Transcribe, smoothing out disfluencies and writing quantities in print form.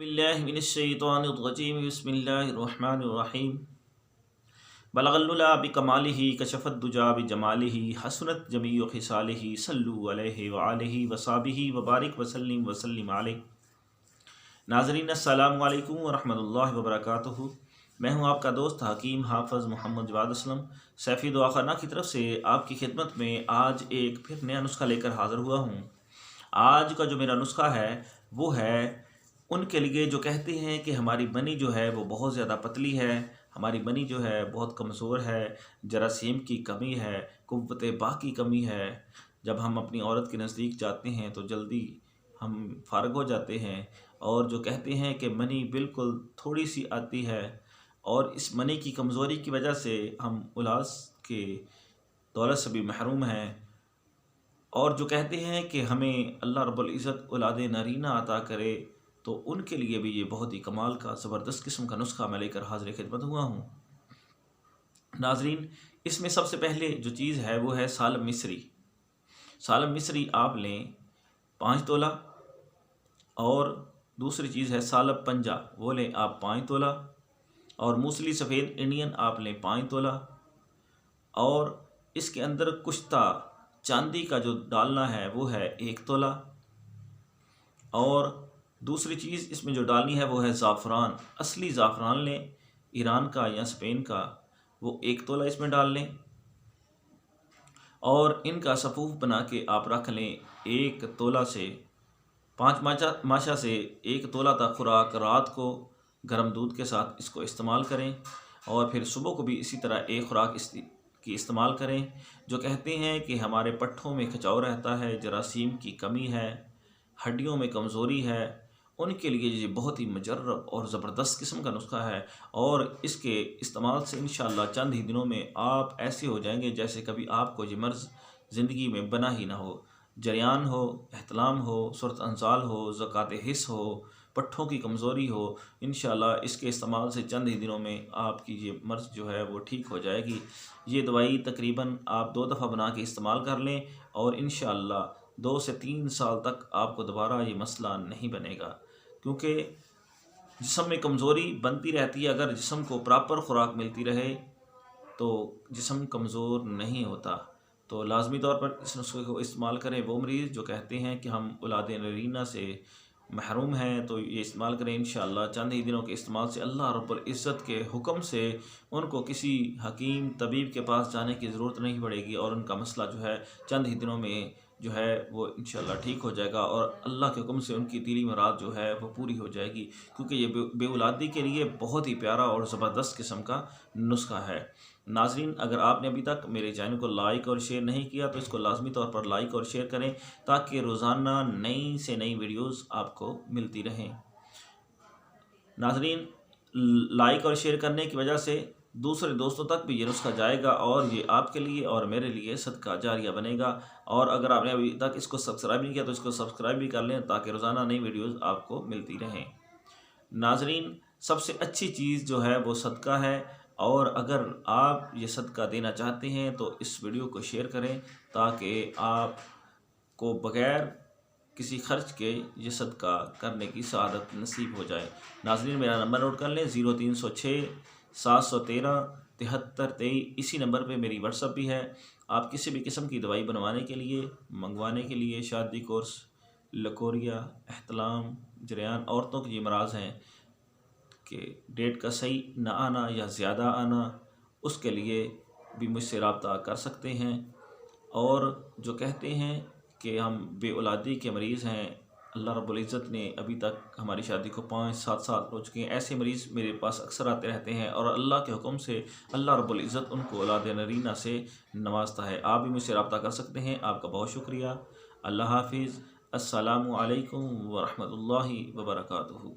باللہ من الشیطان الرجیم بسم اللہ الرحمن الرحیم بلغ العلا بکمالہ کشف الدجا بجمالہ حسنت جمیع خصالہ صلو علیہ وآلہ وصحبہ وبارک وسلم علیہ۔ ناظرین السلام علیکم ورحمۃ اللہ وبرکاتہ۔ میں ہوں آپ کا دوست حکیم حافظ محمد جواد اسلم سیفی دعا خانہ کی طرف سے آپ کی خدمت میں آج ایک پھر نیا نسخہ لے کر حاضر ہوا ہوں۔ آج کا جو میرا نسخہ ہے وہ ہے ان کے لیے جو کہتے ہیں کہ ہماری منی جو ہے وہ بہت زیادہ پتلی ہے، ہماری منی جو ہے بہت کمزور ہے، جراثیم کی کمی ہے، قوت باہ کی کمی ہے۔ جب ہم اپنی عورت کے نزدیک جاتے ہیں تو جلدی ہم فارغ ہو جاتے ہیں، اور جو کہتے ہیں کہ منی بالکل تھوڑی سی آتی ہے، اور اس منی کی کمزوری کی وجہ سے ہم اولاد کے دولت سے بھی محروم ہیں، اور جو کہتے ہیں کہ ہمیں اللہ رب العزت اولاد نرینہ عطا کرے، تو ان کے لیے بھی یہ بہت ہی کمال کا زبردست قسم کا نسخہ میں لے کر حاضر خدمت ہوا ہوں۔ ناظرین، اس میں سب سے پہلے جو چیز ہے وہ ہے سالم مصری۔ سالم مصری آپ لیں 5 تولہ، اور دوسری چیز ہے سالب پنجہ، وہ لیں آپ 5 تولہ، اور موسلی سفید انڈین آپ لیں 5 تولہ، اور اس کے اندر کشتہ چاندی کا جو ڈالنا ہے وہ ہے 1 تولہ، اور دوسری چیز اس میں جو ڈالنی ہے وہ ہے زعفران۔ اصلی زعفران لیں ایران کا یا اسپین کا، وہ 1 تولہ اس میں ڈال لیں، اور ان کا صفوف بنا کے آپ رکھ لیں 1 تولہ سے 5 ماشا سے 1 تولہ تک خوراک رات کو گرم دودھ کے ساتھ اس کو استعمال کریں، اور پھر صبح کو بھی اسی طرح ایک خوراک کی استعمال کریں۔ جو کہتے ہیں کہ ہمارے پٹھوں میں کھچاؤ رہتا ہے، جراثیم کی کمی ہے، ہڈیوں میں کمزوری ہے، ان کے لیے یہ بہت ہی مجرب اور زبردست قسم کا نسخہ ہے، اور اس کے استعمال سے انشاءاللہ چند ہی دنوں میں آپ ایسے ہو جائیں گے جیسے کبھی آپ کو یہ مرض زندگی میں بنا ہی نہ ہو۔ جریان ہو، احتلام ہو، صورت انزال ہو، زکوٰۃ حس ہو، پٹھوں کی کمزوری ہو، انشاءاللہ اس کے استعمال سے چند ہی دنوں میں آپ کی یہ مرض جو ہے وہ ٹھیک ہو جائے گی۔ یہ دوائی تقریباً آپ 2 دفعہ بنا کے استعمال کر لیں، اور انشاءاللہ 2 سے 3 سال تک آپ کو دوبارہ یہ مسئلہ نہیں بنے گا، کیونکہ جسم میں کمزوری بنتی رہتی ہے۔ اگر جسم کو پراپر خوراک ملتی رہے تو جسم کمزور نہیں ہوتا۔ تو لازمی طور پر اس نسخے کو استعمال کریں۔ وہ مریض جو کہتے ہیں کہ ہم اولاد نرینہ سے محروم ہیں تو یہ استعمال کریں، انشاءاللہ چند ہی دنوں کے استعمال سے اللہ رب العزت کے حکم سے ان کو کسی حکیم طبیب کے پاس جانے کی ضرورت نہیں پڑے گی، اور ان کا مسئلہ جو ہے چند ہی دنوں میں جو ہے وہ انشاءاللہ ٹھیک ہو جائے گا، اور اللہ کے حکم سے ان کی دلی مراد جو ہے وہ پوری ہو جائے گی، کیونکہ یہ بے اولادی کے لیے بہت ہی پیارا اور زبردست قسم کا نسخہ ہے۔ ناظرین، اگر آپ نے ابھی تک میرے چینل کو لائک اور شیئر نہیں کیا تو اس کو لازمی طور پر لائک اور شیئر کریں، تاکہ روزانہ نئی سے نئی ویڈیوز آپ کو ملتی رہیں۔ ناظرین، لائک اور شیئر کرنے کی وجہ سے دوسرے دوستوں تک بھی یہ نسخہ جائے گا، اور یہ آپ کے لیے اور میرے لیے صدقہ جاریہ بنے گا۔ اور اگر آپ نے ابھی تک اس کو سبسکرائب نہیں کیا تو اس کو سبسکرائب بھی کر لیں، تاکہ روزانہ نئی ویڈیوز آپ کو ملتی رہیں۔ ناظرین، سب سے اچھی چیز جو ہے وہ صدقہ ہے، اور اگر آپ یہ صدقہ دینا چاہتے ہیں تو اس ویڈیو کو شیئر کریں، تاکہ آپ کو بغیر کسی خرچ کے یہ صدقہ کرنے کی سعادت نصیب ہو جائے۔ ناظرین، میرا نمبر نوٹ کر لیں 0306 713 7323۔ اسی نمبر پہ میری واٹس ایپ بھی ہے۔ آپ کسی بھی قسم کی دوائی بنوانے کے لیے، منگوانے کے لیے، شادی کورس، لکوریا، احتلام، جریان، عورتوں کے یہ امراض ہیں کہ ڈیٹ کا صحیح نہ آنا یا زیادہ آنا، اس کے لیے بھی مجھ سے رابطہ کر سکتے ہیں۔ اور جو کہتے ہیں کہ ہم بے اولادی کے مریض ہیں، اللہ رب العزت نے ابھی تک ہماری شادی کو 5-7 سال ہو چکے ہیں، ایسے مریض میرے پاس اکثر آتے رہتے ہیں، اور اللہ کے حکم سے اللہ رب العزت ان کو اولاد نرینہ سے نوازتا ہے۔ آپ بھی مجھ سے رابطہ کر سکتے ہیں۔ آپ کا بہت شکریہ۔ اللہ حافظ۔ السلام علیکم ورحمۃ اللہ وبرکاتہ۔